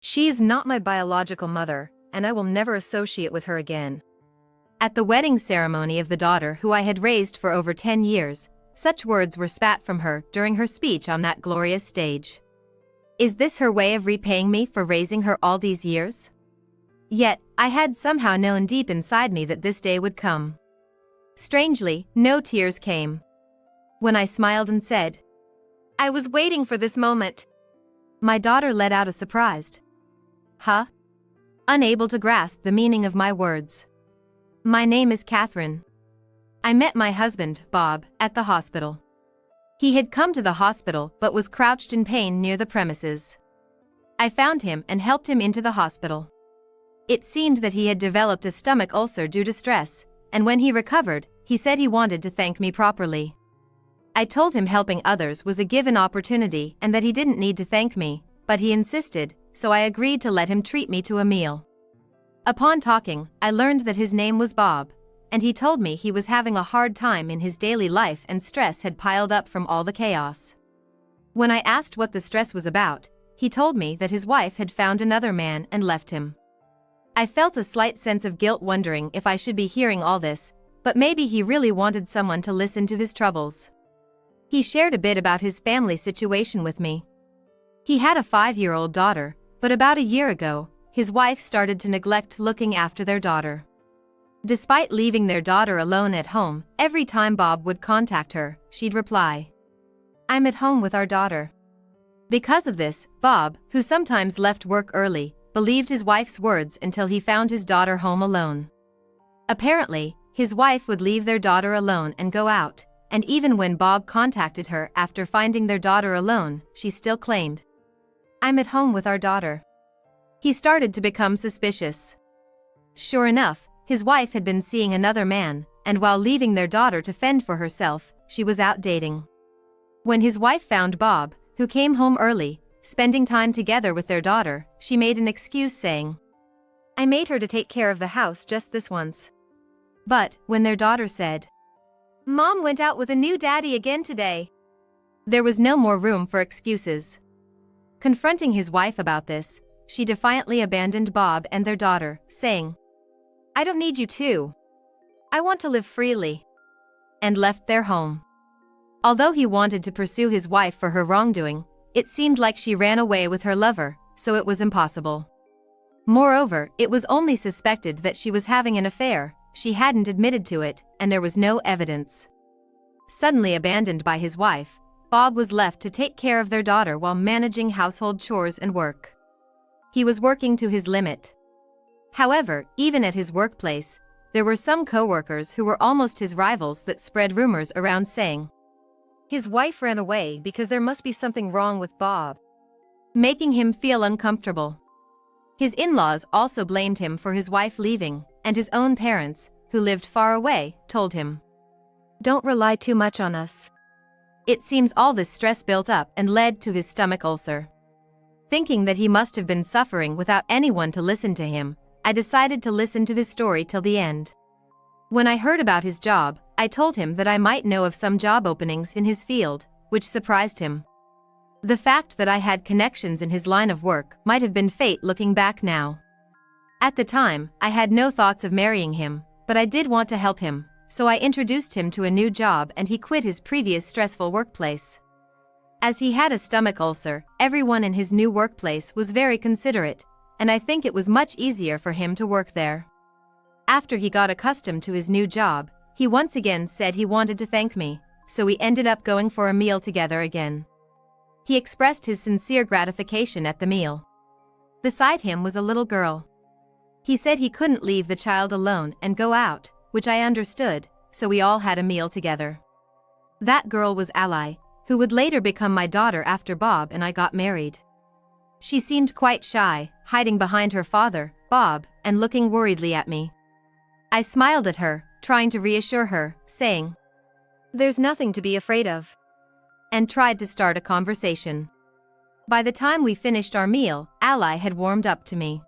She is not my biological mother, and I will never associate with her again. At the wedding ceremony of the daughter who I had raised for over 10 years, such words were spat from her during her speech on that glorious stage. Is this her way of repaying me for raising her all these years? Yet, I had somehow known deep inside me that this day would come. Strangely, no tears came. When I smiled and said, "I was waiting for this moment," my daughter let out a surprised, "Huh?" unable to grasp the meaning of my words. My name is Catherine. I met my husband, Bob, at the hospital. He had come to the hospital but was crouched in pain near the premises. I found him and helped him into the hospital. It seemed that he had developed a stomach ulcer due to stress, and when he recovered, he said he wanted to thank me properly. I told him helping others was a given opportunity and that he didn't need to thank me, but he insisted, so I agreed to let him treat me to a meal. Upon talking, I learned that his name was Bob, and he told me he was having a hard time in his daily life and stress had piled up from all the chaos. When I asked what the stress was about, he told me that his wife had found another man and left him. I felt a slight sense of guilt wondering if I should be hearing all this, but maybe he really wanted someone to listen to his troubles. He shared a bit about his family situation with me. He had a 5-year-old daughter, but about a year ago, his wife started to neglect looking after their daughter. Despite leaving their daughter alone at home, every time Bob would contact her, she'd reply, "I'm at home with our daughter." Because of this, Bob, who sometimes left work early, believed his wife's words until he found his daughter home alone. Apparently, his wife would leave their daughter alone and go out, and even when Bob contacted her after finding their daughter alone, she still claimed, "I'm at home with our daughter." He started to become suspicious. Sure enough, his wife had been seeing another man, and while leaving their daughter to fend for herself, she was out dating. When his wife found Bob, who came home early, spending time together with their daughter, she made an excuse saying, "I made her to take care of the house just this once." But, when their daughter said, "Mom went out with a new daddy again today," there was no more room for excuses. Confronting his wife about this, she defiantly abandoned Bob and their daughter, saying, "I don't need you too. I want to live freely," and left their home. Although he wanted to pursue his wife for her wrongdoing, it seemed like she ran away with her lover, so it was impossible. Moreover, it was only suspected that she was having an affair, she hadn't admitted to it, and there was no evidence. Suddenly abandoned by his wife, Bob was left to take care of their daughter while managing household chores and work. He was working to his limit. However, even at his workplace, there were some co-workers who were almost his rivals that spread rumors around saying, "His wife ran away because there must be something wrong with Bob," making him feel uncomfortable. His in-laws also blamed him for his wife leaving, and his own parents, who lived far away, told him, "Don't rely too much on us." It seems all this stress built up and led to his stomach ulcer. Thinking that he must have been suffering without anyone to listen to him, I decided to listen to his story till the end. When I heard about his job, I told him that I might know of some job openings in his field, which surprised him. The fact that I had connections in his line of work might have been fate looking back now. At the time, I had no thoughts of marrying him, but I did want to help him, so I introduced him to a new job and he quit his previous stressful workplace. As he had a stomach ulcer, everyone in his new workplace was very considerate, and I think it was much easier for him to work there. After he got accustomed to his new job, he once again said he wanted to thank me, so we ended up going for a meal together again. He expressed his sincere gratification at the meal. Beside him was a little girl. He said he couldn't leave the child alone and go out, which I understood, so we all had a meal together. That girl was Ally, who would later become my daughter after Bob and I got married. She seemed quite shy, hiding behind her father, Bob, and looking worriedly at me. I smiled at her, trying to reassure her, saying, "There's nothing to be afraid of," and tried to start a conversation. By the time we finished our meal, Ally had warmed up to me.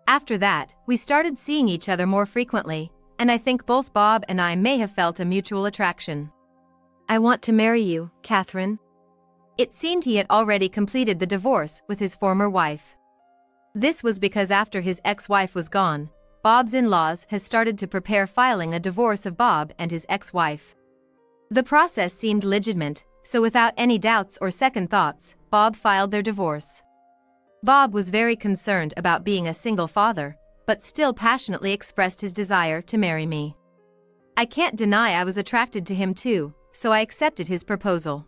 After that, we started seeing each other more frequently, and I think both Bob and I may have felt a mutual attraction. "I want to marry you, Catherine." It seemed he had already completed the divorce with his former wife. This was because after his ex-wife was gone, Bob's in-laws has started to prepare filing a divorce of Bob and his ex-wife. The process seemed legitimate, so without any doubts or second thoughts, Bob filed their divorce. Bob was very concerned about being a single father, but still passionately expressed his desire to marry me. I can't deny I was attracted to him too, so I accepted his proposal.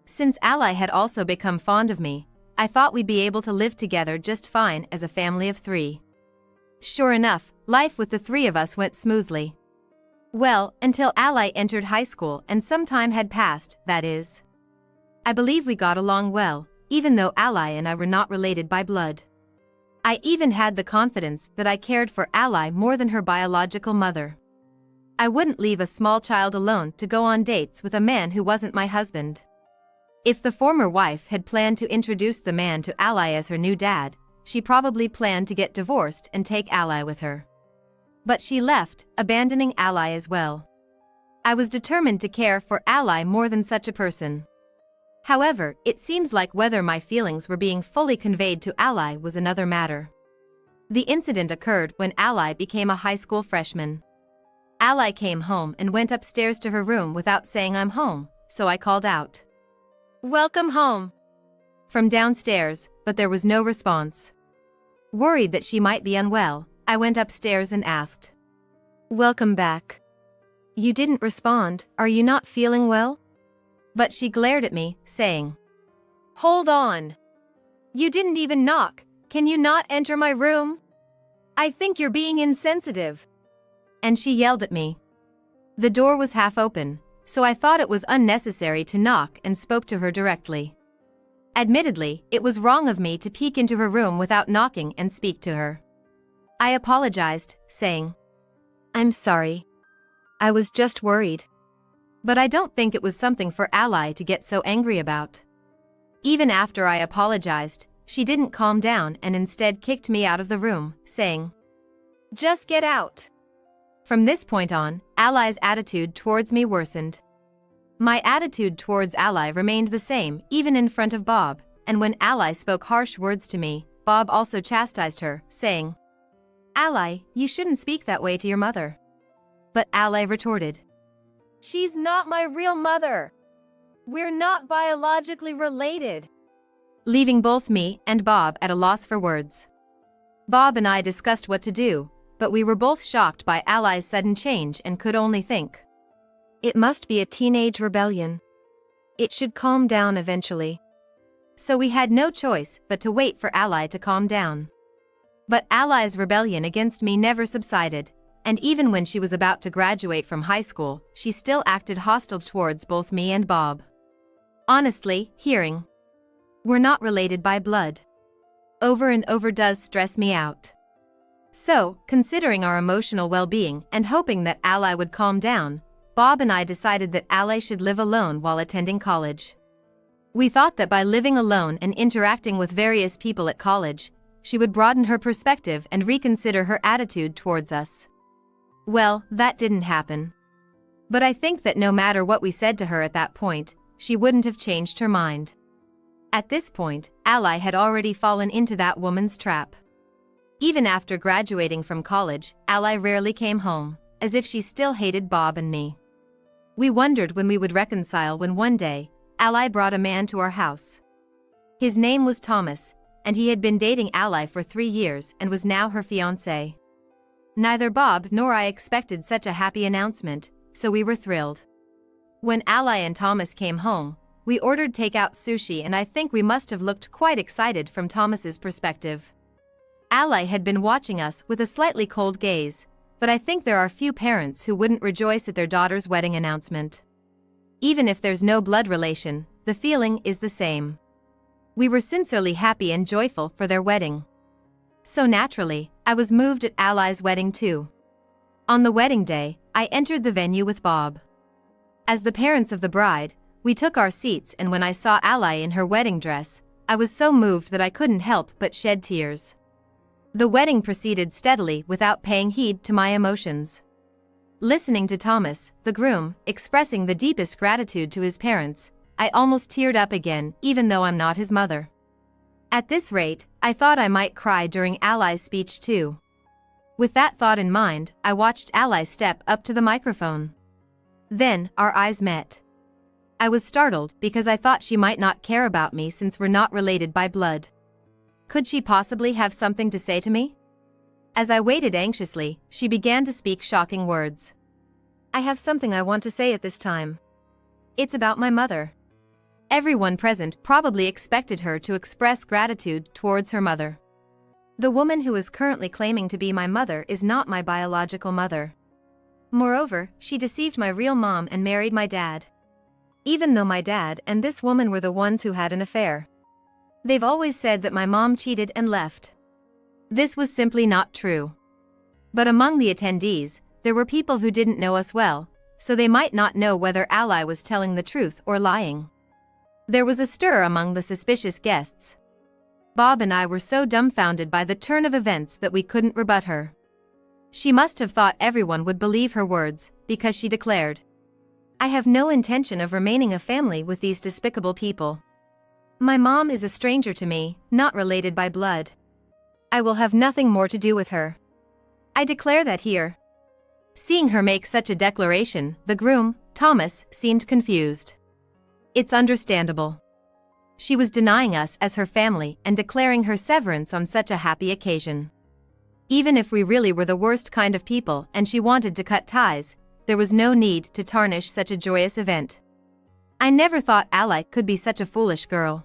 Since Ally had also become fond of me, I thought we'd be able to live together just fine as a family of 3. Sure enough, life with the 3 of us went smoothly. Well, until Ally entered high school and some time had passed, that is. I believe we got along well, even though Ally and I were not related by blood. I even had the confidence that I cared for Ally more than her biological mother. I wouldn't leave a small child alone to go on dates with a man who wasn't my husband. If the former wife had planned to introduce the man to Ally as her new dad, she probably planned to get divorced and take Ally with her. But she left, abandoning Ally as well. I was determined to care for Ally more than such a person. However, it seems like whether my feelings were being fully conveyed to Ally was another matter. The incident occurred when Ally became a high school freshman. Ally came home and went upstairs to her room without saying I'm home, so I called out, "Welcome home," from downstairs, but there was no response. Worried that she might be unwell, I went upstairs and asked, "Welcome back. You didn't respond, are you not feeling well?" But she glared at me, saying, "Hold on. You didn't even knock, can you not enter my room? I think you're being insensitive." And she yelled at me. The door was half open, so I thought it was unnecessary to knock and spoke to her directly. Admittedly, it was wrong of me to peek into her room without knocking and speak to her. I apologized, saying, "I'm sorry. I was just worried." But I don't think it was something for Ally to get so angry about. Even after I apologized, she didn't calm down and instead kicked me out of the room, saying, "Just get out." From this point on, Ally's attitude towards me worsened. My attitude towards Ally remained the same even in front of Bob, and when Ally spoke harsh words to me, Bob also chastised her, saying, "Ally, you shouldn't speak that way to your mother." But Ally retorted, "She's not my real mother. We're not biologically related," leaving both me and Bob at a loss for words. Bob and I discussed what to do, but we were both shocked by Ally's sudden change and could only think, "It must be a teenage rebellion. It should calm down eventually." So we had no choice but to wait for Ally to calm down. But Ally's rebellion against me never subsided, and even when she was about to graduate from high school, she still acted hostile towards both me and Bob. Honestly, hearing, "We're not related by blood," over and over does stress me out. So, considering our emotional well-being and hoping that Ally would calm down, Bob and I decided that Ally should live alone while attending college. We thought that by living alone and interacting with various people at college, she would broaden her perspective and reconsider her attitude towards us. Well, that didn't happen. But I think that no matter what we said to her at that point, she wouldn't have changed her mind. At this point, Ally had already fallen into that woman's trap. Even after graduating from college, Ally rarely came home, as if she still hated Bob and me. We wondered when we would reconcile when one day, Ally brought a man to our house. His name was Thomas, and he had been dating Ally for 3 years and was now her fiancé. Neither Bob nor I expected such a happy announcement, so we were thrilled. When Ally and Thomas came home, we ordered takeout sushi, and I think we must have looked quite excited from Thomas's perspective. Ally had been watching us with a slightly cold gaze, but I think there are few parents who wouldn't rejoice at their daughter's wedding announcement. Even if there's no blood relation, the feeling is the same. We were sincerely happy and joyful for their wedding. So naturally, I was moved at Ally's wedding too. On the wedding day, I entered the venue with Bob. As the parents of the bride, we took our seats, and when I saw Ally in her wedding dress, I was so moved that I couldn't help but shed tears. The wedding proceeded steadily without paying heed to my emotions. Listening to Thomas, the groom, expressing the deepest gratitude to his parents, I almost teared up again, even though I'm not his mother. At this rate, I thought I might cry during Ally's speech too. With that thought in mind, I watched Ally step up to the microphone. Then, our eyes met. I was startled because I thought she might not care about me since we're not related by blood. Could she possibly have something to say to me? As I waited anxiously, she began to speak shocking words. I have something I want to say at this time. It's about my mother. Everyone present probably expected her to express gratitude towards her mother. The woman who is currently claiming to be my mother is not my biological mother. Moreover, she deceived my real mom and married my dad. Even though my dad and this woman were the ones who had an affair. They've always said that my mom cheated and left. This was simply not true. But among the attendees, there were people who didn't know us well, so they might not know whether Ally was telling the truth or lying. There was a stir among the suspicious guests. Bob and I were so dumbfounded by the turn of events that we couldn't rebut her. She must have thought everyone would believe her words, because she declared, I have no intention of remaining a family with these despicable people. My mom is a stranger to me, not related by blood. I will have nothing more to do with her. I declare that here. Seeing her make such a declaration, the groom, Thomas, seemed confused. It's understandable. She was denying us as her family and declaring her severance on such a happy occasion. Even if we really were the worst kind of people and she wanted to cut ties, there was no need to tarnish such a joyous event. I never thought Ally could be such a foolish girl.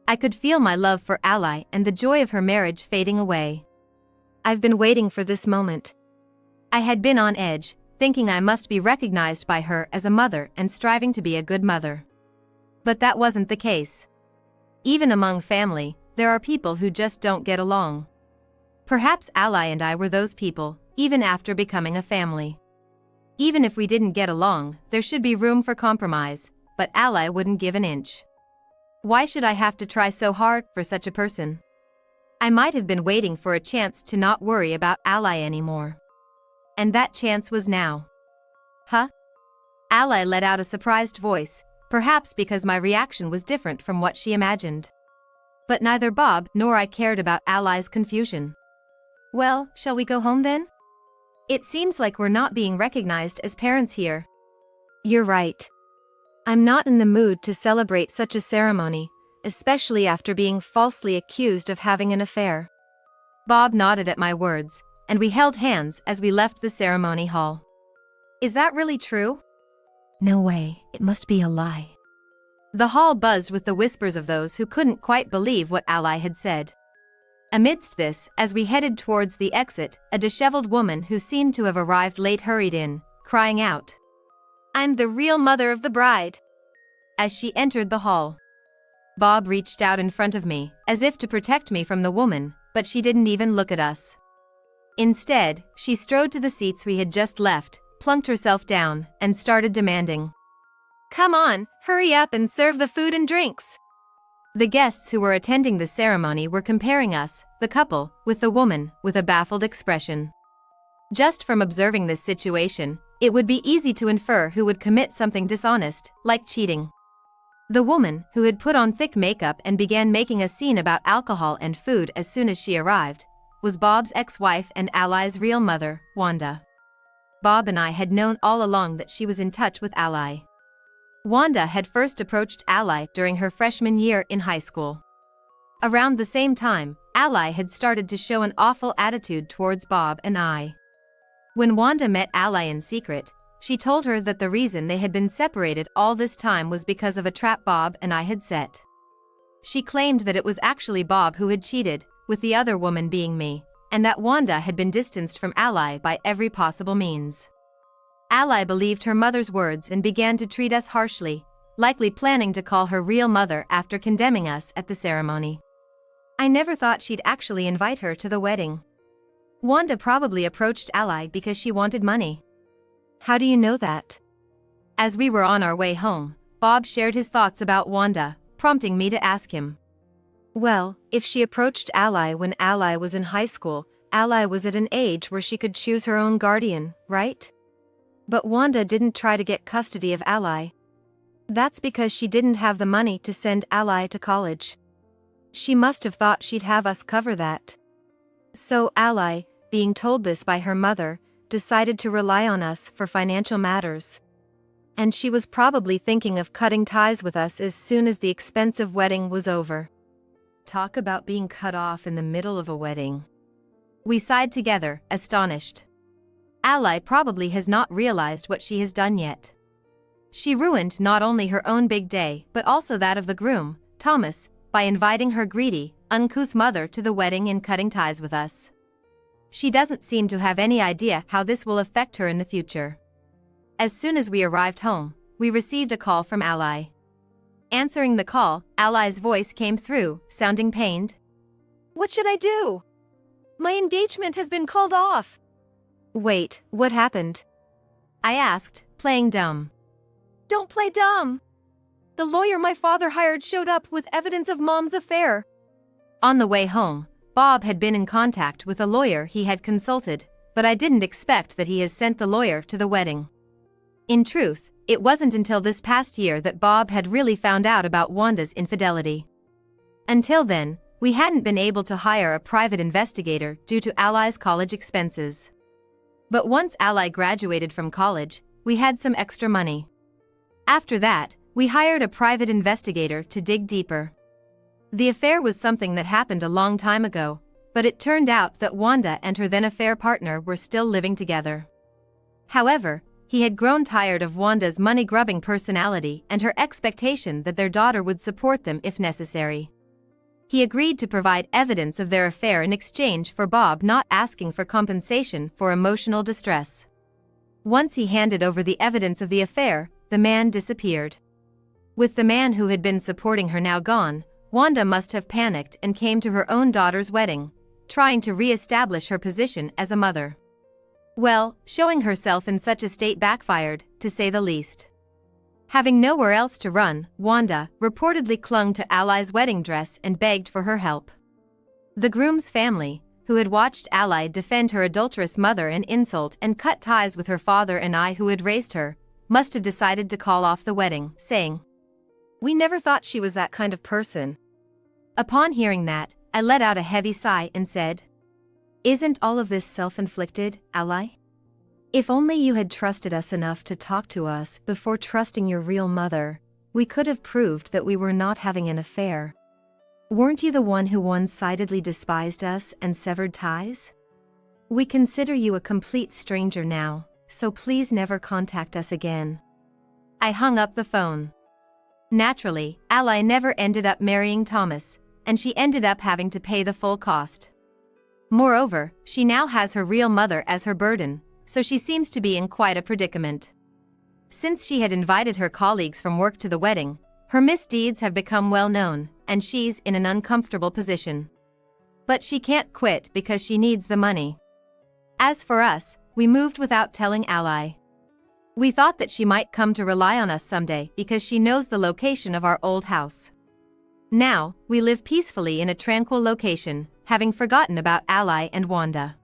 I could feel my love for Ally and the joy of her marriage fading away. I've been waiting for this moment. I had been on edge, thinking I must be recognized by her as a mother and striving to be a good mother. But that wasn't the case. Even among family, there are people who just don't get along. Perhaps Ally and I were those people, even after becoming a family. Even if we didn't get along, there should be room for compromise, but Ally wouldn't give an inch. Why should I have to try so hard for such a person? I might have been waiting for a chance to not worry about Ally anymore. And that chance was now. Huh? Ally let out a surprised voice, perhaps because my reaction was different from what she imagined. But neither Bob nor I cared about Ally's confusion. Well, shall we go home then? It seems like we're not being recognized as parents here. You're right. I'm not in the mood to celebrate such a ceremony, especially after being falsely accused of having an affair. Bob nodded at my words, and we held hands as we left the ceremony hall. Is that really true? No way, it must be a lie. The hall buzzed with the whispers of those who couldn't quite believe what Ally had said. Amidst this, as we headed towards the exit, a disheveled woman who seemed to have arrived late hurried in, crying out, I'm the real mother of the bride. As she entered the hall. Bob reached out in front of me, as if to protect me from the woman, but she didn't even look at us. Instead, she strode to the seats we had just left, plunked herself down, and started demanding. Come on, hurry up and serve the food and drinks. The guests who were attending the ceremony were comparing us, the couple, with the woman, with a baffled expression. Just from observing this situation, it would be easy to infer who would commit something dishonest, like cheating. The woman, who had put on thick makeup and began making a scene about alcohol and food as soon as she arrived, was Bob's ex-wife and Ally's real mother, Wanda. Bob and I had known all along that she was in touch with Ally. Wanda had first approached Ally during her freshman year in high school. Around the same time, Ally had started to show an awful attitude towards Bob and I. When Wanda met Ally in secret, she told her that the reason they had been separated all this time was because of a trap Bob and I had set. She claimed that it was actually Bob who had cheated, with the other woman being me, and that Wanda had been distanced from Ally by every possible means. Ally believed her mother's words and began to treat us harshly, likely planning to call her real mother after condemning us at the ceremony. I never thought she'd actually invite her to the wedding. Wanda probably approached Ally because she wanted money. How do you know that? As we were on our way home, Bob shared his thoughts about Wanda, prompting me to ask him. Well, if she approached Ally when Ally was in high school, Ally was at an age where she could choose her own guardian, right? But Wanda didn't try to get custody of Ally. That's because she didn't have the money to send Ally to college. She must have thought she'd have us cover that. So Ally, being told this by her mother, decided to rely on us for financial matters. And she was probably thinking of cutting ties with us as soon as the expensive wedding was over. Talk about being cut off in the middle of a wedding. We sighed together, astonished. Ally probably has not realized what she has done yet. She ruined not only her own big day but also that of the groom, Thomas, by inviting her greedy, uncouth mother to the wedding and cutting ties with us. She doesn't seem to have any idea how this will affect her in the future. As soon as we arrived home, we received a call from Ally. Answering the call, Ally's voice came through, sounding pained. What should I do? My engagement has been called off. Wait, what happened? I asked, playing dumb. Don't play dumb. The lawyer my father hired showed up with evidence of Mom's affair. On the way home, Bob had been in contact with a lawyer he had consulted, but I didn't expect that he has sent the lawyer to the wedding. In truth, it wasn't until this past year that Bob had really found out about Wanda's infidelity. Until then, we hadn't been able to hire a private investigator due to Ally's college expenses. But once Ally graduated from college, we had some extra money. After that, we hired a private investigator to dig deeper. The affair was something that happened a long time ago, but it turned out that Wanda and her then-affair partner were still living together. However, he had grown tired of Wanda's money-grubbing personality and her expectation that their daughter would support them if necessary. He agreed to provide evidence of their affair in exchange for Bob not asking for compensation for emotional distress. Once he handed over the evidence of the affair, the man disappeared. With the man who had been supporting her now gone, Wanda must have panicked and came to her own daughter's wedding, trying to re-establish her position as a mother. Well, showing herself in such a state backfired, to say the least. Having nowhere else to run, Wanda reportedly clung to Ally's wedding dress and begged for her help. The groom's family, who had watched Ally defend her adulterous mother and insult and cut ties with her father and I who had raised her, must have decided to call off the wedding, saying, "We never thought she was that kind of person." Upon hearing that, I let out a heavy sigh and said, "Isn't all of this self-inflicted, Ally? If only you had trusted us enough to talk to us before trusting your real mother, we could have proved that we were not having an affair. Weren't you the one who one-sidedly despised us and severed ties? We consider you a complete stranger now, so please never contact us again." I hung up the phone. Naturally, Ally never ended up marrying Thomas, and she ended up having to pay the full cost. Moreover, she now has her real mother as her burden, so she seems to be in quite a predicament. Since she had invited her colleagues from work to the wedding, her misdeeds have become well known, and she's in an uncomfortable position. But she can't quit because she needs the money. As for us, we moved without telling Ally. We thought that she might come to rely on us someday because she knows the location of our old house. Now, we live peacefully in a tranquil location, having forgotten about Ally and Wanda.